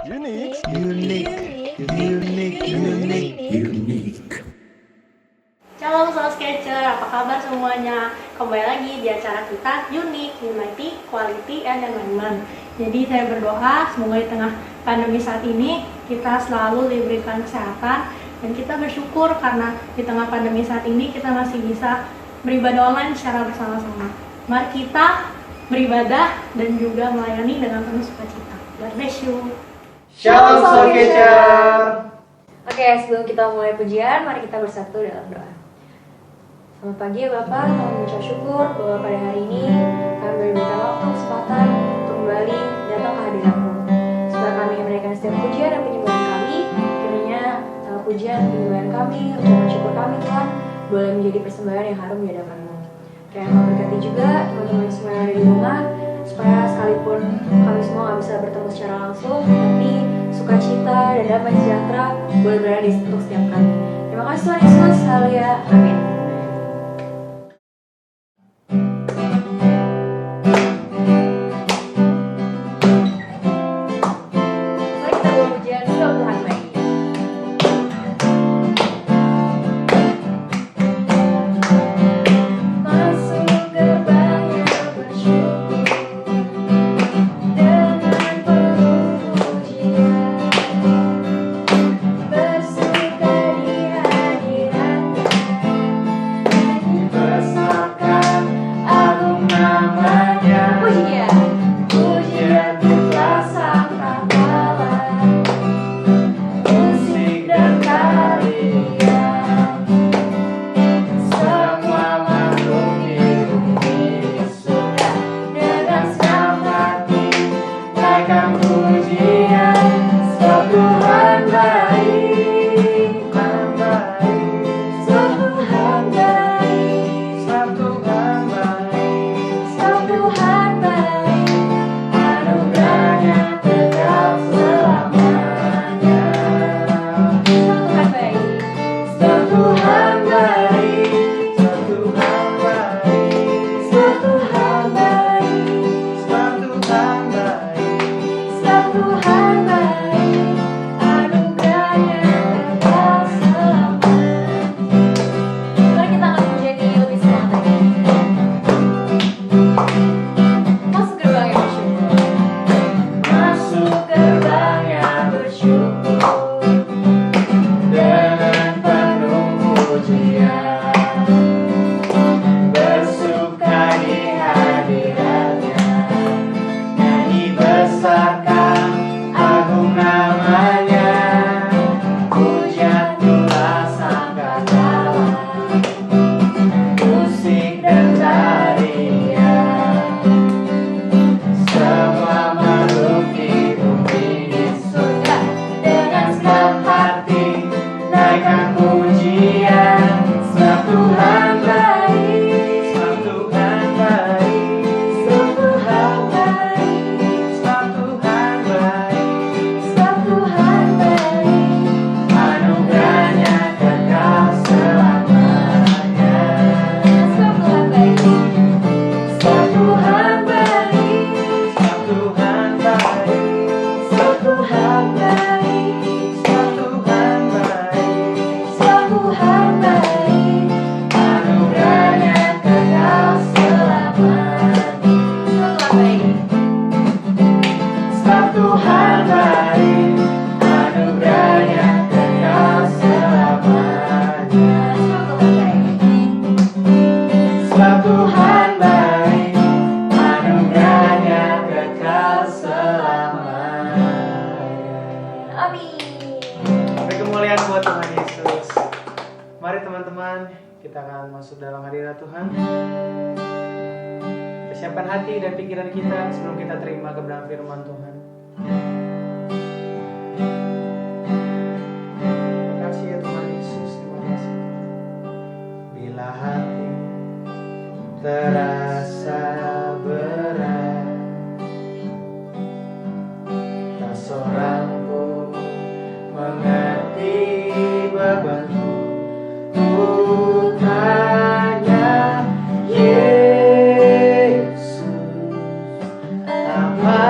Unique. Shalom Soul Sketcher, apa kabar semuanya? Kembali lagi di acara kita Unique, Unity, Quality, and Environment. Jadi saya berdoa semoga di tengah pandemi saat ini kita selalu diberikan kesehatan, dan kita bersyukur karena di tengah pandemi saat ini kita masih bisa beribadah online secara bersama-sama. Mari kita beribadah dan juga melayani dengan penuh sukacita. God bless you. Shalom Soul Catcher. Oke, sebelum kita mulai pujian, mari kita bersatu dalam doa. Selamat pagi ya Bapak, kami mengucap syukur bahwa pada hari ini kami diberikan waktu kesempatan untuk kembali datang ke hadirat-Mu. Supaya kami menaikkan setiap pujian dan penyembahan kami, kiranya pujian dan penyembahan kami, ucapan syukur kami Tuhan, boleh menjadi persembahan yang harum di hadapan-Mu. Kiranya Kau berkati juga teman-teman semua yang ada di rumah, supaya sekalipun kami semua gak bisa bertemu secara langsung, tapi sukacita dan damai sejahtera boleh berada di untuk setiap kami. Terima kasih Tuhan Yesus, haleluya, amin. Mari kita bawa pujian ke Tuhan lagi. Masuk gerbangnya bersyukur dengan penuh pujian, bersuka di hadiratnya, Besarkan agung namanya. pujian. Pujian telah sang pahlawan, musik dan tarian. Semua makhluk di bumi surga dengan senang hati naikkan pujian. Sebab Tuhan baik, Tuhan baik, sebab Tuhan baik, sebab Tuhan baik, sebab Tuhan baik, anugerahnya kekal selamanya. Tuhan baik. Sebab Tuhan baik, sebab Tuhan baik, sebab Tuhan baik, sebab Tuhan baik, Sebab Tuhan baik, anugerahnya kekal selamanya. Mari kita akan pujian ini lebih semangat lagi. Masuk gerbangnya bersyukur. masuk gerbangnya bersyukur dengan penuh pujian, bersuka di hadiratnya, nyanyi besarkan agung namanya, puja Tuhan sang pahlawan, musik dan tarian. Semua makhluk di bumi di surga dengan senang hati naikkan pujian. Sebab Tuhan baik, sebab Tuhan baik, sebab Tuhan baik, sebab Tuhan baik, Sebab Tuhan baik, anugerahnya kekal selamanya. sebab Tuhan baik, Sebab Tuhan baik, sebab Tuhan baik, sebab Tuhan baik, sebab Tuhan baik, sebab Tuhan baik, anugerahnya kekal selamanya. sebab Tuhan baik, Sebab Tuhan baik, anugerahnya kekal selamanya. sebab Tuhan baik. Sebab Tuhan baik, anugerahnya kekal selamanya. Amin. Beri kemuliaan buat Tuhan Yesus. Mari teman-teman, kita akan masuk dalam hadirat Tuhan. Persiapkan hati dan pikiran kita sebelum kita terima kebenaran firman Tuhan. Terima kasih ya Tuhan Yesus, terima kasih. Bila hati terasa berat, tak seorang pun mengerti bebanku. Ku tanya Yesus, apa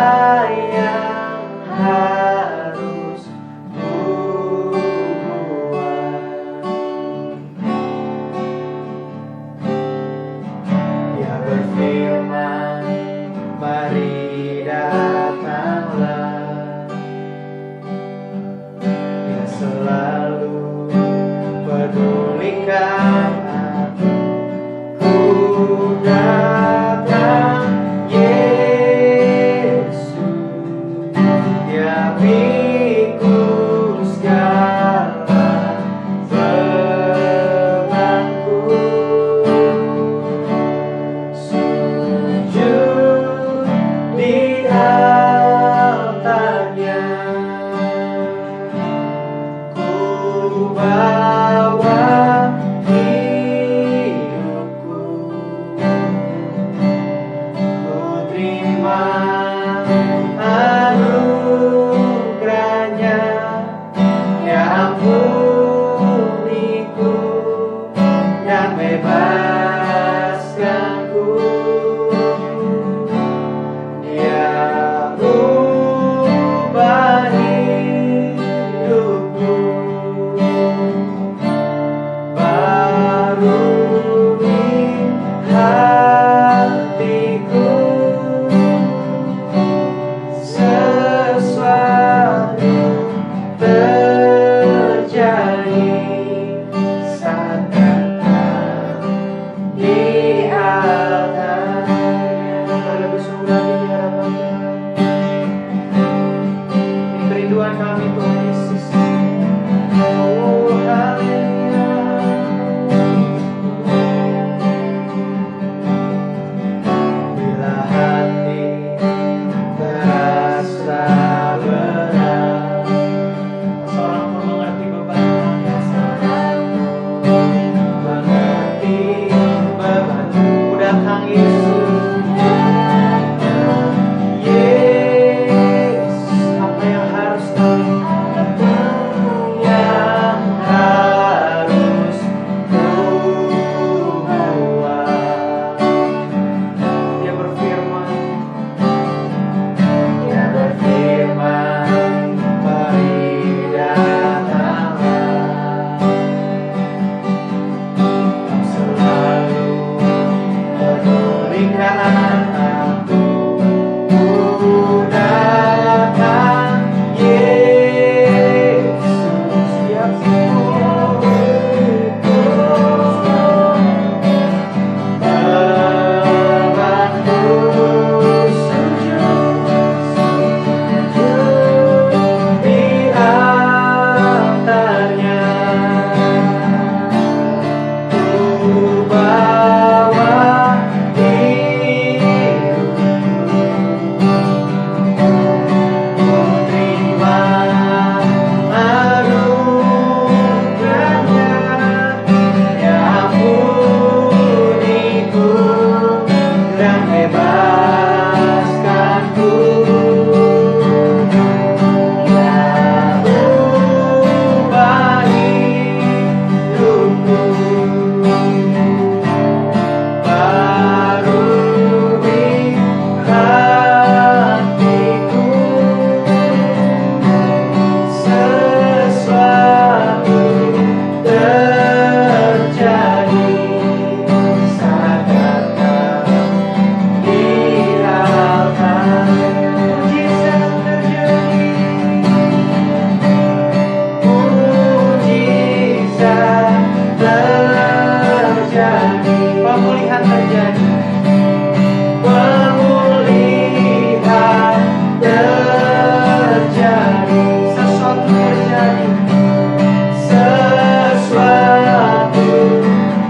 Hadapiku segala bebanku, sujud di altarnya. Ku bawa hidupku, ku terima anugerahnya, ya ampuniku dan bebaskanku. Dia ubah hidupku, barui hatiku, sesuatu terjadi saat datang di altarnya. Lebih sungguh lagi di hadapan Tuhan. Ini kerinduan kami Tuhan Yesus. Oh haleluya. Bila hati terasa berat, seorang pun mengerti bebannya, mengerti bebanku, datang Yesus. Yesus, apa yang harus kami, yang harus ku buat? Dia berfirman, Dia berfirman, mari datanglah. Kau selalu pedulikan aku. Ku datang, Yesus, siap bebanku, sujud di altarnya. Ku bawa hidupku, ku terima anugerahnya, ya ampuniku dan bebaskanku. Ya ubah hidupku, barui hatiku, sesuatu terjadi saat datang di altar. Mujizat terjadi, mujizat terjadi, pemulihan terjadi, pemulihan terjadi, sesuatu terjadi, sesuatu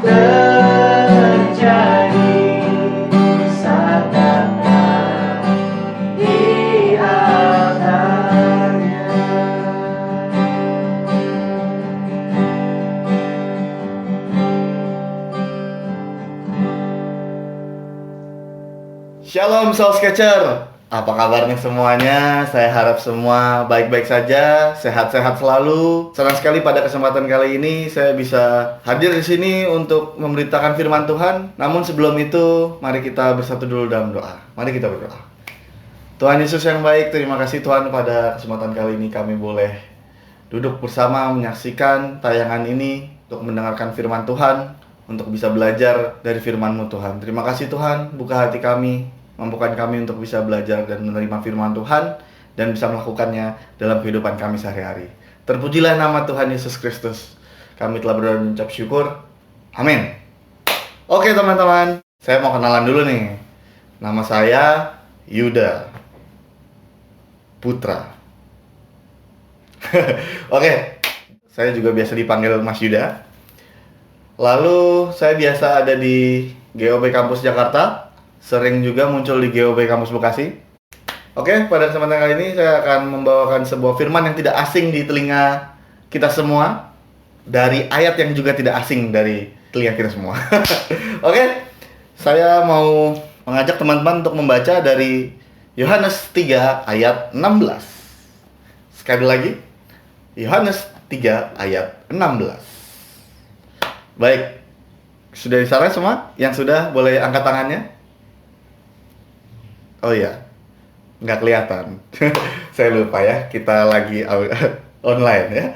terjadi saat datang di altarnya. Shalom Soul Sketcher, apa kabarnya semuanya? Saya harap semua baik-baik saja, sehat-sehat selalu. Senang sekali pada kesempatan kali ini saya bisa hadir di sini untuk memberitakan firman Tuhan. Namun sebelum itu, mari kita bersatu dulu dalam doa. Mari kita berdoa. Tuhan Yesus yang baik, terima kasih Tuhan pada kesempatan kali ini kami boleh duduk bersama menyaksikan tayangan ini untuk mendengarkan firman Tuhan, untuk bisa belajar dari firman-Mu Tuhan. Terima kasih Tuhan, buka hati kami, mampukan kami untuk bisa belajar dan menerima firman Tuhan dan bisa melakukannya dalam kehidupan kami sehari-hari. Terpujilah nama Tuhan Yesus Kristus. Kami telah berdoa dan mengucap syukur. Amin. Oke teman-teman, saya mau kenalan dulu nih. Nama saya Yuda Putra. Oke, saya juga biasa dipanggil Mas Yuda. Lalu saya biasa ada di GOB Kampus Jakarta, sering juga muncul di GOB Kampus Bekasi. Oke, pada kesempatan kali ini saya akan membawakan sebuah firman yang tidak asing di telinga kita semua, dari ayat yang juga tidak asing dari telinga kita semua. Oke, saya mau mengajak teman-teman untuk membaca dari Yohanes 3 ayat 16. Sekali lagi, Yohanes 3 ayat 16. Baik, sudah disarang semua? Yang sudah boleh angkat tangannya? Oh iya, nggak kelihatan. Saya lupa ya, kita lagi online ya.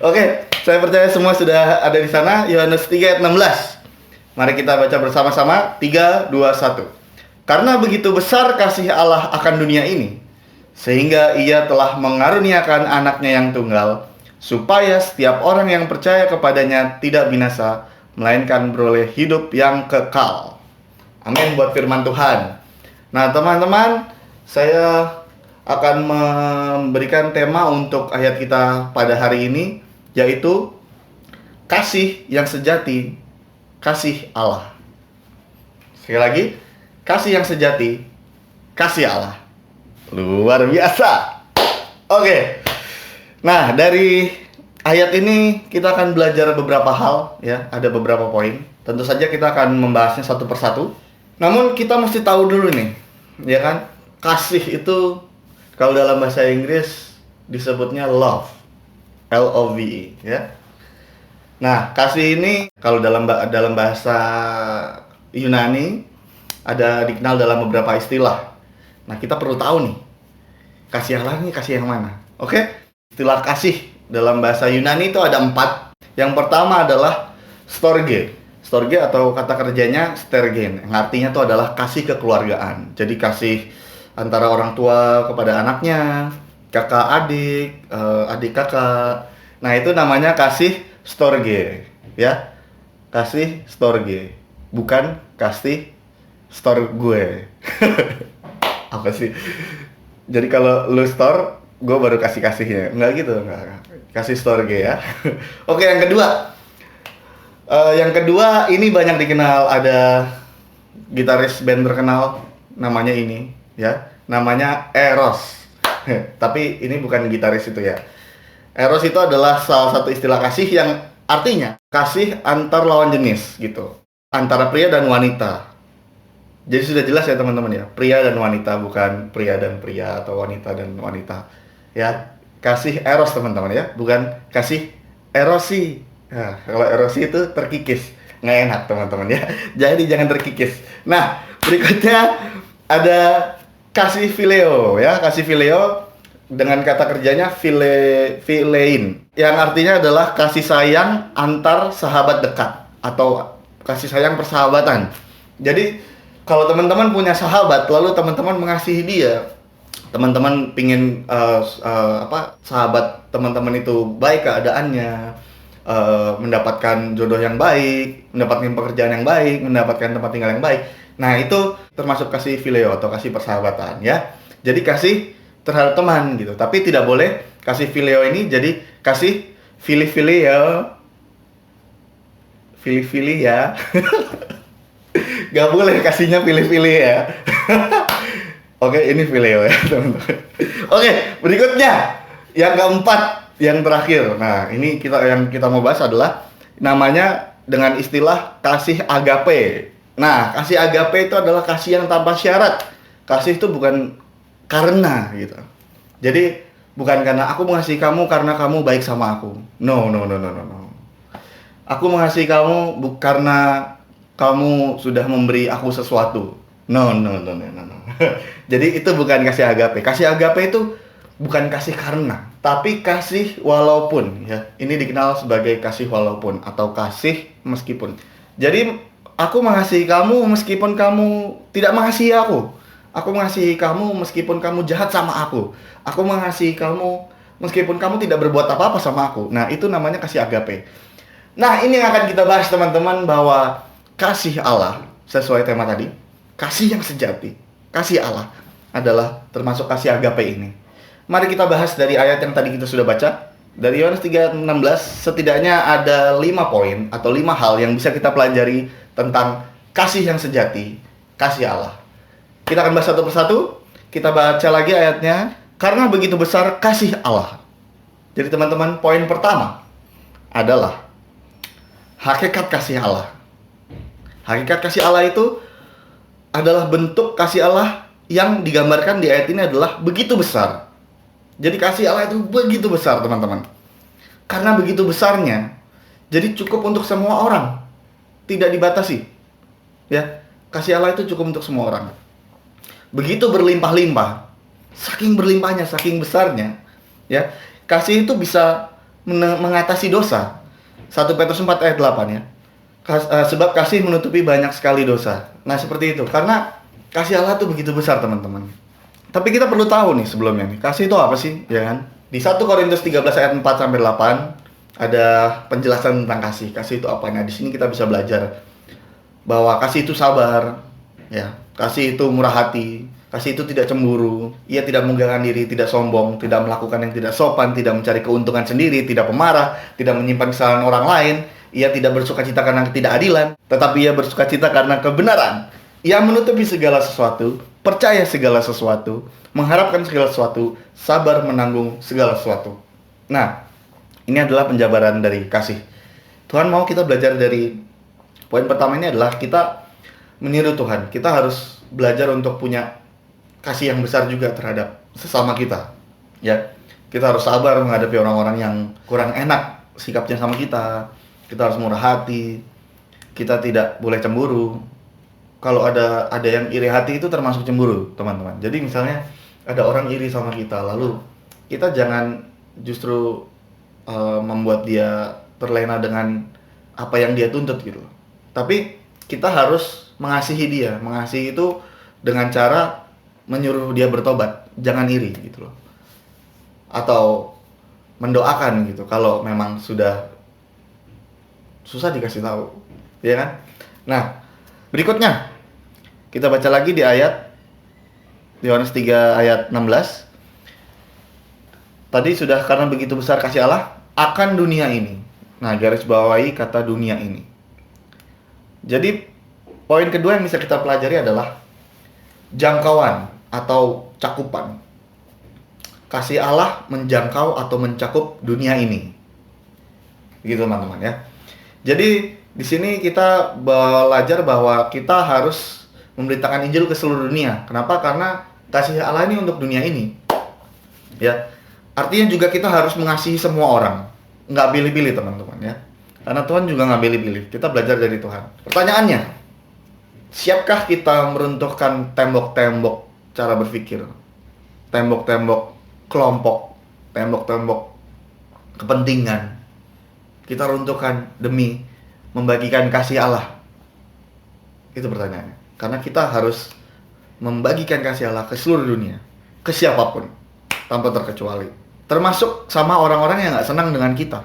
Oke, saya percaya semua sudah ada di sana. Yohanes 3 ayat 16. Mari kita baca bersama-sama. 3, 2, 1. Karena begitu besar kasih Allah akan dunia ini, sehingga Ia telah mengaruniakan anaknya yang tunggal, supaya setiap orang yang percaya kepadanya tidak binasa, melainkan beroleh hidup yang kekal. Amin buat firman Tuhan. Nah teman-teman, saya akan memberikan tema untuk ayat kita pada hari ini, yaitu kasih yang sejati, kasih Allah. Sekali lagi, kasih yang sejati, kasih Allah. Luar biasa. Oke. Nah, dari ayat ini kita akan belajar beberapa hal ya, ada beberapa poin. Tentu saja kita akan membahasnya satu persatu. Namun kita mesti tahu dulu nih, ya kan? Kasih itu kalau dalam bahasa Inggris disebutnya love. L-O-V-E ya. Nah, kasih ini kalau dalam bahasa Yunani ada dikenal dalam beberapa istilah. Nah, kita perlu tahu nih, kasih Allah ini kasih yang mana? Oke? Istilah kasih dalam bahasa Yunani itu ada 4. Yang pertama adalah storge. Storge atau kata kerjanya stergen, yang artinya itu adalah kasih kekeluargaan. Jadi kasih antara orang tua kepada anaknya, kakak adik, adik kakak. Nah, itu namanya kasih storge, ya. Kasih storge, bukan kasih store gue. Apa sih? Jadi kalau lu store, gue baru kasihnya. Enggak gitu, enggak. Kasih storge ya. Oke, yang kedua. Yang kedua ini banyak dikenal, ada gitaris band terkenal namanya ini, ya. Namanya Eros. Tapi ini bukan gitaris itu ya. Eros itu adalah salah satu istilah kasih yang artinya kasih antar lawan jenis gitu. Antara pria dan wanita. Jadi sudah jelas ya teman-teman ya, pria dan wanita, bukan pria dan pria atau wanita dan wanita. Ya, kasih eros teman-teman ya, bukan kasih erosi. Nah, kalau erosi itu terkikis, nggak enak teman-teman ya. Jadi jangan terkikis. Nah, berikutnya ada kasih phileo ya, kasih phileo dengan kata kerjanya philein, yang artinya adalah kasih sayang antar sahabat dekat atau kasih sayang persahabatan. Jadi kalau teman-teman punya sahabat, lalu teman-teman mengasihi dia, teman-teman pingin sahabat teman-teman itu baik keadaannya, mendapatkan jodoh yang baik, mendapatkan pekerjaan yang baik, mendapatkan tempat tinggal yang baik. Nah, itu termasuk kasih phileo atau kasih persahabatan ya. Jadi kasih terhadap teman gitu. Tapi tidak boleh kasih phileo ini jadi kasih filia. Gak boleh kasihnya pilih-pilih ya. Oke, ini phileo ya teman-teman. Oke, berikutnya yang keempat, yang terakhir. Nah, ini yang kita mau bahas adalah namanya dengan istilah kasih agape. Nah, kasih agape itu adalah kasih yang tanpa syarat. Kasih itu bukan karena gitu. Jadi bukan karena aku mengasihi kamu karena kamu baik sama aku. No. Aku mengasihi kamu karena kamu sudah memberi aku sesuatu. No. Jadi itu bukan kasih agape. Kasih agape itu bukan kasih karena, tapi kasih walaupun ya. Ini dikenal sebagai kasih walaupun atau kasih meskipun. Jadi aku mengasihi kamu meskipun kamu tidak mengasihi aku. Aku mengasihi kamu meskipun kamu jahat sama aku. Aku mengasihi kamu meskipun kamu tidak berbuat apa-apa sama aku. Nah, itu namanya kasih agape. Nah, ini yang akan kita bahas teman-teman, bahwa kasih Allah sesuai tema tadi, kasih yang sejati, kasih Allah adalah termasuk kasih agape ini. Mari kita bahas dari ayat yang tadi kita sudah baca. Dari Yohanes 3:16, setidaknya ada 5 poin atau 5 hal yang bisa kita pelajari tentang kasih yang sejati, kasih Allah. Kita akan bahas satu persatu. Kita baca lagi ayatnya. Karena begitu besar kasih Allah. Jadi teman-teman, poin pertama adalah hakikat kasih Allah. Hakikat kasih Allah itu adalah bentuk kasih Allah yang digambarkan di ayat ini adalah begitu besar. Jadi kasih Allah itu begitu besar, teman-teman. Karena begitu besarnya, jadi cukup untuk semua orang. Tidak dibatasi. Ya, kasih Allah itu cukup untuk semua orang. Begitu berlimpah-limpah. Saking berlimpahnya, saking besarnya, ya. Kasih itu bisa mengatasi dosa. 1 Petrus 4 ayat 8 ya. Sebab kasih menutupi banyak sekali dosa. Nah, seperti itu. Karena kasih Allah itu begitu besar, teman-teman. Tapi kita perlu tahu nih sebelumnya nih, kasih itu apa sih, ya kan? Di 1 Korintus 13 ayat 4 sampai 8 ada penjelasan tentang kasih. Kasih itu apa? Nah, di sini kita bisa belajar bahwa kasih itu sabar, ya. Kasih itu murah hati. Kasih itu tidak cemburu. Ia tidak mengganggu diri, tidak sombong, tidak melakukan yang tidak sopan, tidak mencari keuntungan sendiri, tidak pemarah, tidak menyimpan kesalahan orang lain. Ia tidak bersukacita karena ketidakadilan, tetapi ia bersukacita karena kebenaran. Ia menutupi segala sesuatu, percaya segala sesuatu, mengharapkan segala sesuatu, sabar menanggung segala sesuatu. Nah, ini adalah penjabaran dari kasih. Tuhan mau kita belajar dari poin pertama ini adalah kita meniru Tuhan. Kita harus belajar untuk punya kasih yang besar juga terhadap sesama kita. Ya, kita harus sabar menghadapi orang-orang yang kurang enak sikapnya sama kita. Kita harus murah hati. Kita tidak boleh cemburu. Kalau ada yang iri hati itu termasuk cemburu, teman-teman. Jadi misalnya ada orang iri sama kita, lalu kita jangan justru membuat dia terlena dengan apa yang dia tuntut gitu. Tapi kita harus mengasihi dia. Mengasihi itu dengan cara menyuruh dia bertobat, jangan iri gitu loh. Atau mendoakan gitu kalau memang sudah susah dikasih tahu, ya kan? Nah, berikutnya kita baca lagi di ayat Yohanes 3 ayat 16. Tadi sudah karena begitu besar kasih Allah akan dunia ini. Nah, garis bawahi kata dunia ini. Jadi poin kedua yang bisa kita pelajari adalah jangkauan atau cakupan. Kasih Allah menjangkau atau mencakup dunia ini. Begitu teman-teman ya. Jadi di sini kita belajar bahwa kita harus memberitakan Injil ke seluruh dunia. Kenapa? Karena kasih Allah ini untuk dunia ini. Ya. Artinya juga kita harus mengasihi semua orang. Nggak pilih-pilih teman-teman ya. Karena Tuhan juga nggak pilih-pilih. Kita belajar dari Tuhan. Pertanyaannya, siapkah kita meruntuhkan tembok-tembok cara berpikir? Tembok-tembok kelompok, tembok-tembok kepentingan. Kita runtuhkan demi membagikan kasih Allah. Itu pertanyaannya. Karena kita harus membagikan kasih Allah ke seluruh dunia, ke siapapun, tanpa terkecuali. Termasuk sama orang-orang yang nggak senang dengan kita.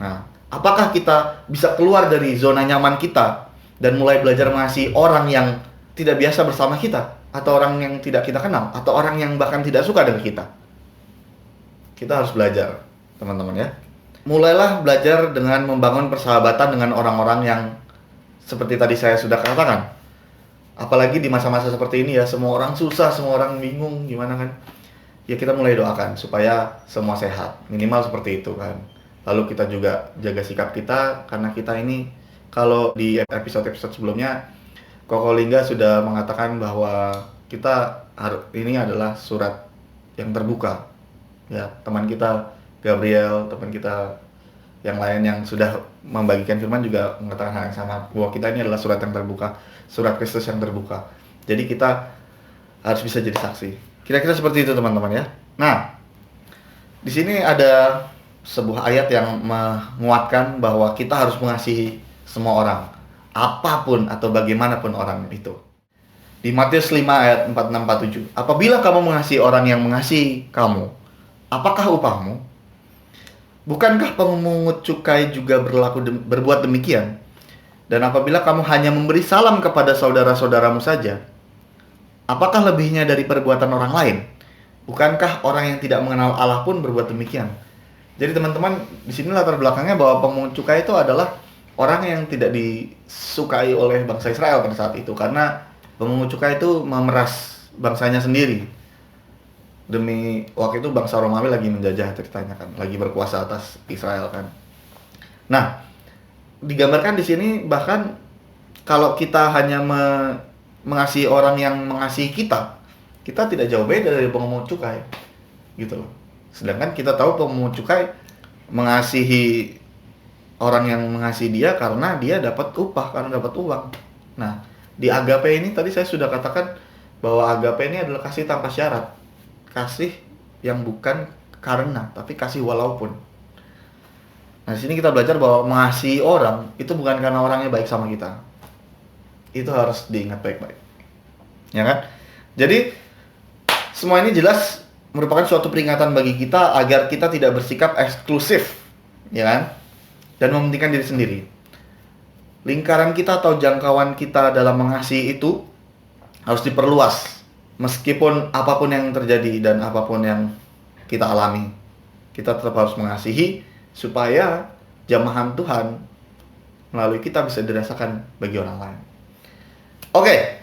Nah, apakah kita bisa keluar dari zona nyaman kita dan mulai belajar mengasihi orang yang tidak biasa bersama kita, atau orang yang tidak kita kenal, atau orang yang bahkan tidak suka dengan kita? Kita harus belajar, teman-teman ya. Mulailah belajar dengan membangun persahabatan dengan orang-orang yang seperti tadi saya sudah katakan. Apalagi di masa-masa seperti ini ya, semua orang susah, semua orang bingung gimana kan. Ya kita mulai doakan supaya semua sehat, minimal seperti itu kan. Lalu kita juga jaga sikap kita, karena kita ini, kalau di episode-episode sebelumnya Koko Lingga sudah mengatakan bahwa kita ini adalah surat yang terbuka. Ya, teman kita Gabriel, teman kita yang lain yang sudah membagikan firman juga mengatakan hal yang sama, bahwa kita ini adalah surat yang terbuka, surat Kristus yang terbuka. Jadi kita harus bisa jadi saksi. Kira-kira seperti itu teman-teman ya. Nah, di sini ada sebuah ayat yang menguatkan bahwa kita harus mengasihi semua orang, apapun atau bagaimanapun orang itu. Di Matius 5 ayat 46-47, apabila kamu mengasihi orang yang mengasihi kamu, apakah upahmu? Bukankah pemungut cukai juga berbuat demikian? Dan apabila kamu hanya memberi salam kepada saudara-saudaramu saja, apakah lebihnya dari perbuatan orang lain? Bukankah orang yang tidak mengenal Allah pun berbuat demikian? Jadi teman-teman, di sini latar belakangnya bahwa pemungut cukai itu adalah orang yang tidak disukai oleh bangsa Israel pada saat itu, karena pemungut cukai itu memeras bangsanya sendiri. Demi waktu itu bangsa Romawi lagi menjajah ceritanya kan, lagi berkuasa atas Israel kan. Nah, digambarkan di sini bahkan kalau kita hanya mengasihi orang yang mengasihi kita tidak jauh beda dari pemungut cukai, gitu loh. Sedangkan kita tahu pemungut cukai mengasihi orang yang mengasihi dia karena dia dapat upah, karena dapat uang. Nah, di agape ini tadi saya sudah katakan bahwa agape ini adalah kasih tanpa syarat, kasih yang bukan karena, tapi kasih walaupun. Nah, di sini kita belajar bahwa mengasihi orang itu bukan karena orangnya baik sama kita. Itu harus diingat baik-baik, ya kan? Jadi semua ini jelas merupakan suatu peringatan bagi kita agar kita tidak bersikap eksklusif, ya kan? Dan mementingkan diri sendiri. Lingkaran kita atau jangkauan kita dalam mengasihi itu harus diperluas, meskipun apapun yang terjadi dan apapun yang kita alami. Kita tetap harus mengasihi supaya jamahan Tuhan melalui kita bisa dirasakan bagi orang lain. Oke,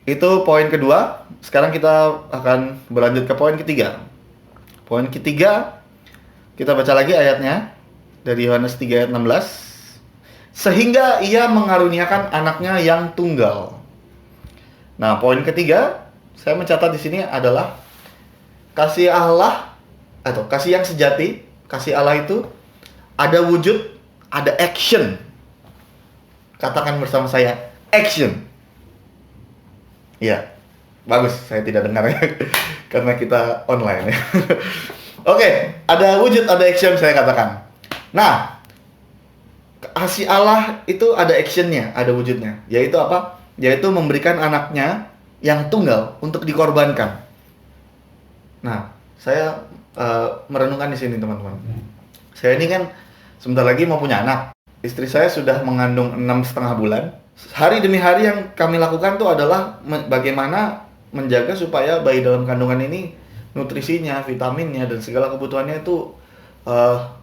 itu poin kedua. Sekarang kita akan berlanjut ke poin ketiga. Poin ketiga, kita baca lagi ayatnya dari Yohanes 3 ayat 16. Sehingga ia mengaruniakan anaknya yang tunggal. Nah, poin ketiga, saya mencatat di sini adalah kasih Allah atau kasih yang sejati. Kasih Allah itu ada wujud, ada action. Katakan bersama saya, action. Ya, bagus. Saya tidak dengar ya, karena kita online ya. Oke, ada wujud, ada action saya katakan. Nah, kasih Allah itu ada actionnya, ada wujudnya. Yaitu apa? Yaitu memberikan anaknya yang tunggal untuk dikorbankan. Nah, saya merenungkan di sini teman-teman. Saya ini kan sebentar lagi mau punya anak. Istri saya sudah mengandung 6,5 bulan. Hari demi hari yang kami lakukan tuh adalah bagaimana menjaga supaya bayi dalam kandungan ini nutrisinya, vitaminnya, dan segala kebutuhannya itu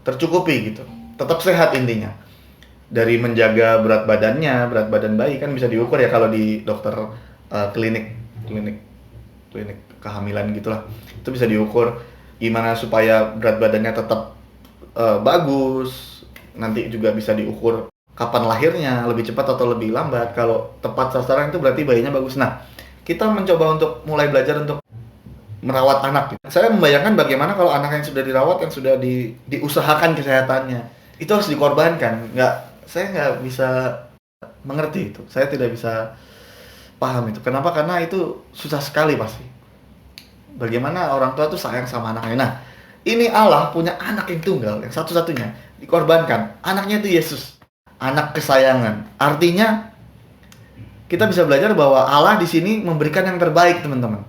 tercukupi gitu. Tetap sehat intinya. Dari menjaga berat badannya, berat badan bayi kan bisa diukur ya kalau di dokter klinik kehamilan gitulah. Itu bisa diukur gimana supaya berat badannya tetap bagus. Nanti juga bisa diukur kapan lahirnya, lebih cepat atau lebih lambat. Kalau tepat sasaran itu berarti bayinya bagus. Nah, kita mencoba untuk mulai belajar untuk merawat anak. Saya membayangkan bagaimana kalau anak yang sudah dirawat, yang sudah diusahakan kesehatannya, itu harus dikorbankan. Saya nggak bisa mengerti itu. Saya tidak bisa paham itu. Kenapa? Karena itu susah sekali pasti. Bagaimana orang tua tuh sayang sama anaknya. Nah, ini Allah punya anak yang tunggal, yang satu-satunya, dikorbankan. Anaknya itu Yesus. Anak kesayangan. Artinya kita bisa belajar bahwa Allah di sini memberikan yang terbaik, teman-teman.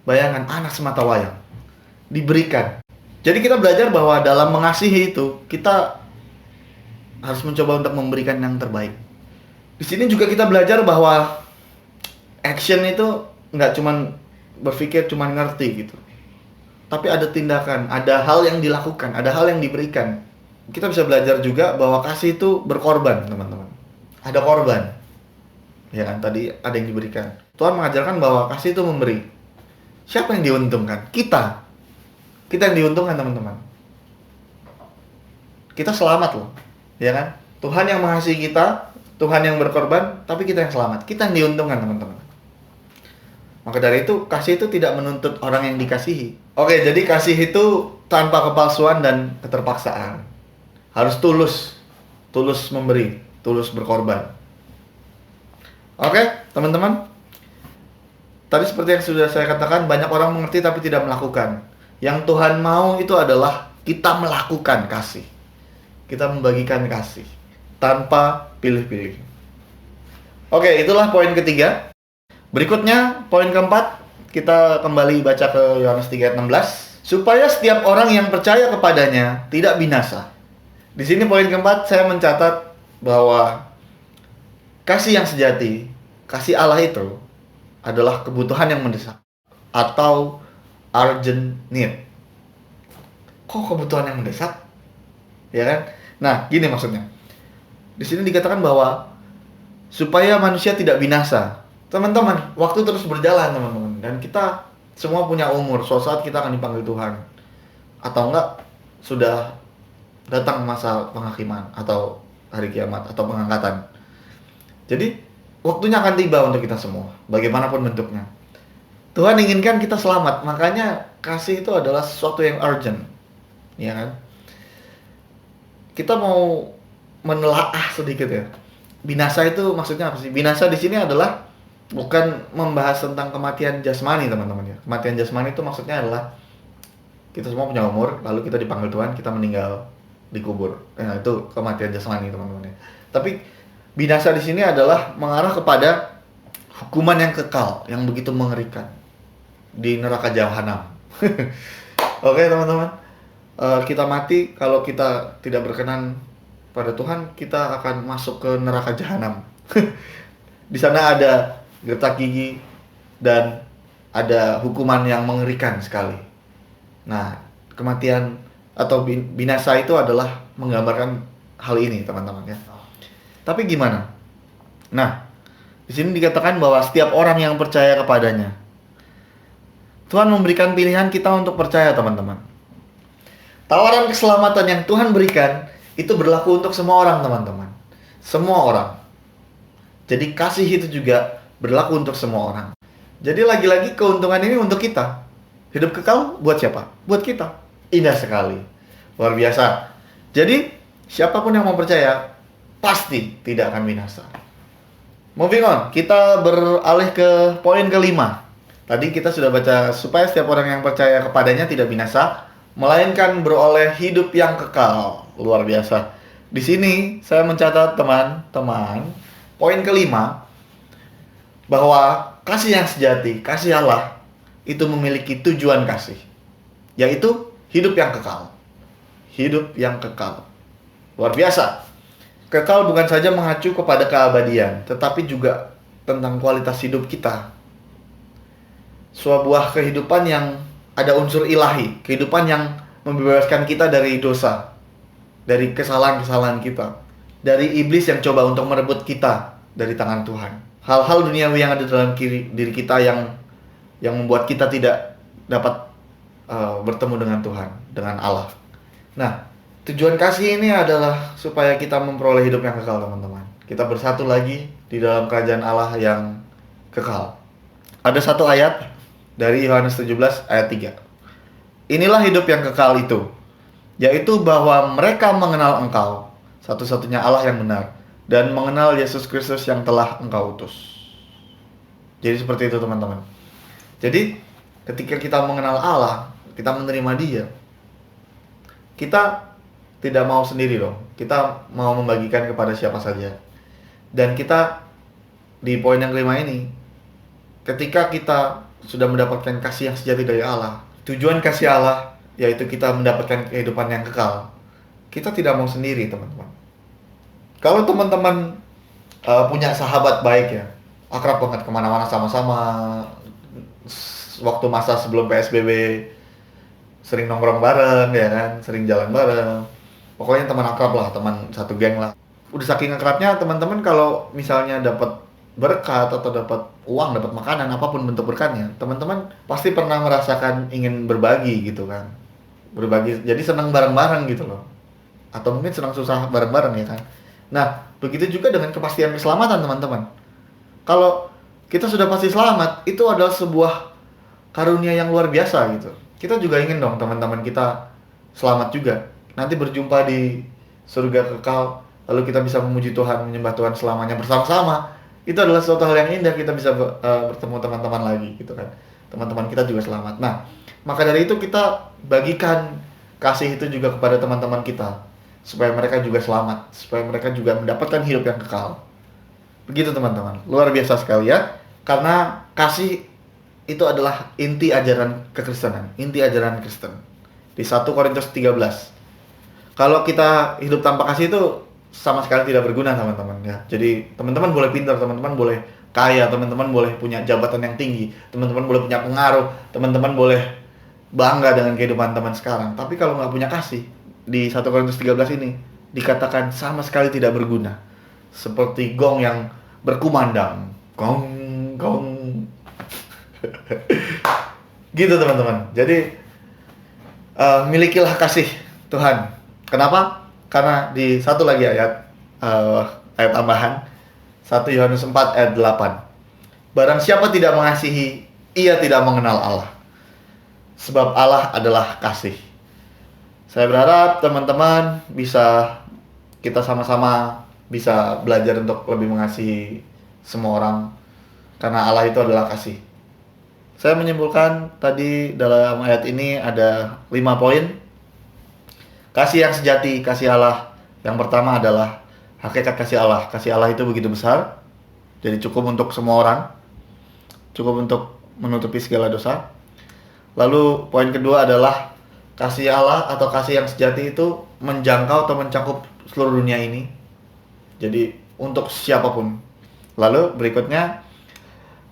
Bayangkan, anak semata wayang diberikan. Jadi kita belajar bahwa dalam mengasihi itu kita harus mencoba untuk memberikan yang terbaik. Di sini juga kita belajar bahwa action itu nggak cuman berpikir, cuman ngerti gitu. Tapi ada tindakan, ada hal yang dilakukan, ada hal yang diberikan. Kita bisa belajar juga bahwa kasih itu berkorban, teman-teman. Ada korban. Ya kan, tadi ada yang diberikan. Tuhan mengajarkan bahwa kasih itu memberi. Siapa yang diuntungkan? Kita. Kita yang diuntungkan, teman-teman. Kita selamat loh. Ya kan? Tuhan yang mengasihi kita, Tuhan yang berkorban, tapi kita yang selamat. Kita yang diuntungkan, teman-teman. Maka dari itu, kasih itu tidak menuntut orang yang dikasihi. Oke, jadi kasih itu tanpa kepalsuan dan keterpaksaan. Harus tulus memberi, tulus berkorban. Oke, teman-teman. Tadi seperti yang sudah saya katakan, banyak orang mengerti tapi tidak melakukan. Yang Tuhan mau itu adalah kita melakukan kasih. Kita membagikan kasih tanpa pilih-pilih. Oke, itulah poin ketiga. Berikutnya, poin keempat, kita kembali baca ke Yohanes 3 ayat 16. Supaya setiap orang yang percaya kepadanya tidak binasa. Di sini poin keempat, saya mencatat bahwa kasih yang sejati, kasih Allah itu adalah kebutuhan yang mendesak. Atau urgent need. Kok kebutuhan yang mendesak? Ya kan? Nah, gini maksudnya. Di sini dikatakan bahwa supaya manusia tidak binasa. Teman-teman, waktu terus berjalan, teman-teman. Dan kita semua punya umur. Suatu saat kita akan dipanggil Tuhan. Atau enggak, sudah datang masa penghakiman atau hari kiamat atau pengangkatan. Jadi, waktunya akan tiba untuk kita semua, bagaimanapun bentuknya. Tuhan inginkan kita selamat, makanya kasih itu adalah sesuatu yang urgent. Ya kan? Kita mau menelaah sedikit ya. Binasa itu maksudnya apa sih? Binasa di sini adalah bukan membahas tentang kematian jasmani, teman-teman ya. Kematian jasmani itu maksudnya adalah kita semua punya umur, lalu kita dipanggil Tuhan, kita meninggal, dikubur. Nah, itu kematian jasmani, teman-teman ya. Tapi binasa di sini adalah mengarah kepada hukuman yang kekal, yang begitu mengerikan di neraka jahanam. Oke, teman-teman. Kita mati kalau kita tidak berkenan pada Tuhan, kita akan masuk ke neraka jahanam. Di sana ada gertak gigi dan ada hukuman yang mengerikan sekali. Nah, kematian atau binasa itu adalah menggambarkan hal ini, teman-teman ya. Tapi gimana? Nah, di sini dikatakan bahwa setiap orang yang percaya kepadanya, Tuhan memberikan pilihan kita untuk percaya, teman-teman. Tawaran keselamatan yang Tuhan berikan itu berlaku untuk semua orang, teman-teman. Semua orang. Jadi kasih itu juga berlaku untuk semua orang. Jadi lagi-lagi keuntungan ini untuk kita. Hidup kekal buat siapa? Buat kita. Indah sekali. Luar biasa. Jadi siapapun yang mau percaya pasti tidak akan binasa. Moving on, kita beralih ke poin kelima. Tadi kita sudah baca supaya setiap orang yang percaya kepadanya tidak binasa, melainkan beroleh hidup yang kekal. Luar biasa. Di sini saya mencatat, teman-teman, poin kelima, bahwa kasih yang sejati, kasih Allah, itu memiliki tujuan kasih, yaitu hidup yang kekal. Hidup yang kekal. Luar biasa. Kekal bukan saja mengacu kepada keabadian, tetapi juga tentang kualitas hidup kita. Sebuah kehidupan yang ada unsur ilahi, kehidupan yang membebaskan kita dari dosa, dari kesalahan-kesalahan kita, dari iblis yang coba untuk merebut kita dari tangan Tuhan. Hal-hal duniawi yang ada dalam diri kita yang membuat kita tidak dapat bertemu dengan Tuhan, dengan Allah. Nah, tujuan kasih ini adalah supaya kita memperoleh hidup yang kekal, teman-teman. Kita bersatu lagi di dalam kerajaan Allah yang kekal. Ada satu ayat dari Yohanes 17 ayat 3. Inilah hidup yang kekal itu, yaitu bahwa mereka mengenal Engkau, satu-satunya Allah yang benar, dan mengenal Yesus Kristus yang telah Engkau utus. Jadi seperti itu, teman-teman. Jadi ketika kita mengenal Allah, kita menerima Dia, kita tidak mau sendiri loh. Kita mau membagikan kepada siapa saja. Dan kita di poin yang kelima ini, ketika kita sudah mendapatkan kasih yang sejati dari Allah, tujuan kasih Allah yaitu kita mendapatkan kehidupan yang kekal, kita tidak mau sendiri, teman-teman. Kalau teman-teman punya sahabat baik ya, akrab banget kemana-mana sama-sama, waktu masa sebelum PSBB sering nongkrong bareng ya kan, sering jalan bareng, pokoknya teman akrab lah, teman satu geng lah. Udah saking akrabnya, teman-teman kalau misalnya dapat berkat atau dapat uang, dapat makanan, apapun bentuk berkatnya, teman-teman pasti pernah merasakan ingin berbagi gitu kan, berbagi, jadi senang bareng-bareng gitu loh, atau mungkin senang susah bareng-bareng ya kan. Nah, begitu juga dengan kepastian keselamatan, teman-teman. Kalau kita sudah pasti selamat, itu adalah sebuah karunia yang luar biasa gitu. Kita juga ingin dong teman-teman kita selamat juga, nanti berjumpa di surga kekal, lalu kita bisa memuji Tuhan, menyembah Tuhan selamanya bersama-sama. Itu adalah suatu hal yang indah, kita bisa bertemu teman-teman lagi gitu kan. Teman-teman kita juga selamat. Nah, maka dari itu kita bagikan kasih itu juga kepada teman-teman kita, supaya mereka juga selamat, supaya mereka juga mendapatkan hidup yang kekal. Begitu, teman-teman. Luar biasa sekali ya. Karena kasih itu adalah inti ajaran kekristenan, inti ajaran Kristen. Di 1 Korintus 13. Kalau kita hidup tanpa kasih itu sama sekali tidak berguna, teman-teman ya. Jadi teman-teman boleh pintar, teman-teman boleh kaya, teman-teman boleh punya jabatan yang tinggi, teman-teman boleh punya pengaruh, teman-teman boleh bangga dengan kehidupan teman sekarang. Tapi kalau nggak punya kasih, di 1 Korintus 13 ini dikatakan sama sekali tidak berguna. Seperti gong yang berkumandang. Gong, gong. Gitu teman-teman. Jadi milikilah kasih Tuhan. Kenapa? Karena di satu lagi ayat tambahan 1 Yohanes 4 ayat 8. Barang siapa tidak mengasihi, ia tidak mengenal Allah. Sebab Allah adalah kasih. Saya berharap teman-teman kita sama-sama bisa belajar untuk lebih mengasihi semua orang. Karena Allah itu adalah kasih. Saya menyimpulkan tadi dalam ayat ini ada 5 poin. Kasih yang sejati, kasih Allah. Yang pertama adalah hakikat kasih Allah. Kasih Allah itu begitu besar. Jadi cukup untuk semua orang. Cukup untuk menutupi segala dosa. Lalu poin kedua adalah kasih Allah atau kasih yang sejati itu menjangkau atau mencakup seluruh dunia ini. Jadi untuk siapapun. Lalu berikutnya,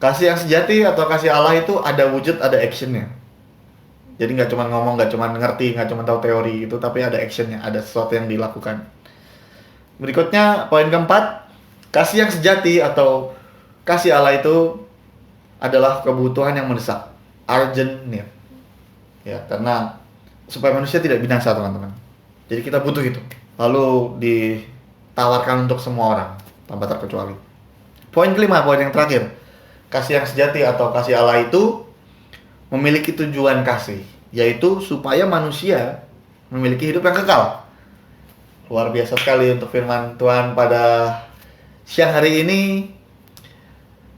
kasih yang sejati atau kasih Allah itu ada wujud, ada actionnya. Jadi nggak cuma ngomong, nggak cuma ngerti, nggak cuma tahu teori itu, tapi ada actionnya, ada sesuatu yang dilakukan. Berikutnya poin keempat, kasih yang sejati atau kasih Allah itu adalah kebutuhan yang mendesak, urgent need. Ya, karena supaya manusia tidak binasa teman-teman. Jadi kita butuh itu. Lalu ditawarkan untuk semua orang tanpa terkecuali. Poin kelima, poin yang terakhir. Kasih yang sejati atau kasih Allah itu memiliki tujuan kasih, yaitu supaya manusia memiliki hidup yang kekal. Luar biasa sekali untuk firman Tuhan pada siang hari ini.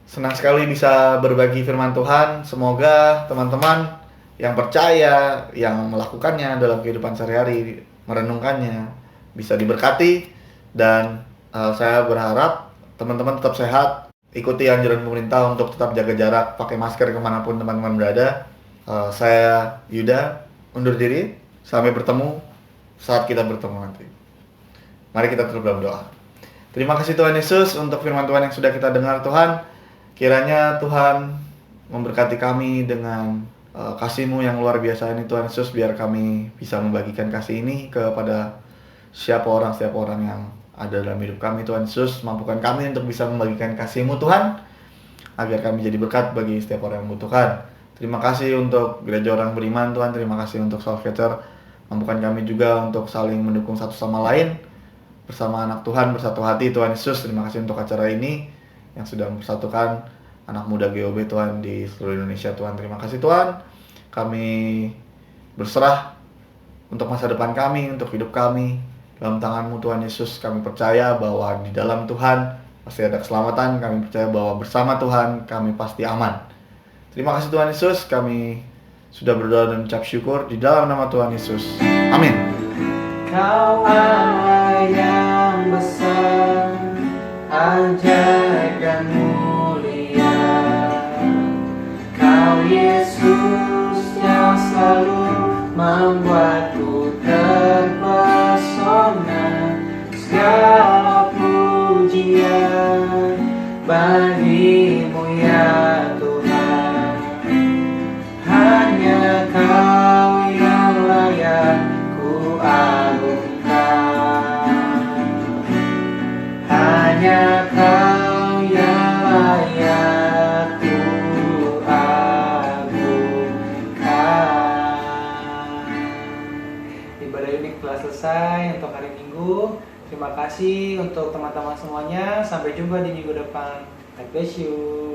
Senang sekali bisa berbagi firman Tuhan. Semoga teman-teman yang percaya, yang melakukannya dalam kehidupan sehari-hari, merenungkannya, bisa diberkati. Dan saya berharap teman-teman tetap sehat. Ikuti anjuran pemerintah untuk tetap jaga jarak, pakai masker kemanapun teman-teman berada. Saya Yuda, undur diri. Sampai bertemu saat kita bertemu nanti. Mari kita tutup dalam doa. Terima kasih Tuhan Yesus untuk firman Tuhan yang sudah kita dengar Tuhan. Kiranya Tuhan memberkati kami dengan kasih-Mu yang luar biasa ini Tuhan Yesus. Biar kami bisa membagikan kasih ini kepada setiap orang yang ada dalam hidup kami Tuhan Yesus. Mampukan kami untuk bisa membagikan kasih-Mu Tuhan, agar kami jadi berkat bagi setiap orang yang membutuhkan. Terima kasih untuk gereja orang beriman Tuhan. Terima kasih untuk South Catcher. Mampukan kami juga untuk saling mendukung satu sama lain bersama anak Tuhan, bersatu hati Tuhan Yesus. Terima kasih untuk acara ini yang sudah mempersatukan anak muda GOB Tuhan di seluruh Indonesia Tuhan. Terima kasih Tuhan. Kami berserah untuk masa depan kami, untuk hidup kami dalam tangan-Mu Tuhan Yesus. Kami percaya bahwa di dalam Tuhan pasti ada keselamatan. Kami percaya bahwa bersama Tuhan kami pasti aman. Terima kasih Tuhan Yesus. Kami sudah berdoa dan ucap syukur di dalam nama Tuhan Yesus. Amin. Kau Allah yang besar, ajaib dan mulia. Kau Yesus yang selalu membuatku terpesona. Segala pujian bagi-Mu ya Tuhan. Hanya Kau yang layak ku agungkan. Hanya Kau yang layak ku agungkan. Ibadah unik telah selesai untuk hari Minggu. Terima kasih untuk teman-teman semuanya. Sampai jumpa di minggu depan. God bless you.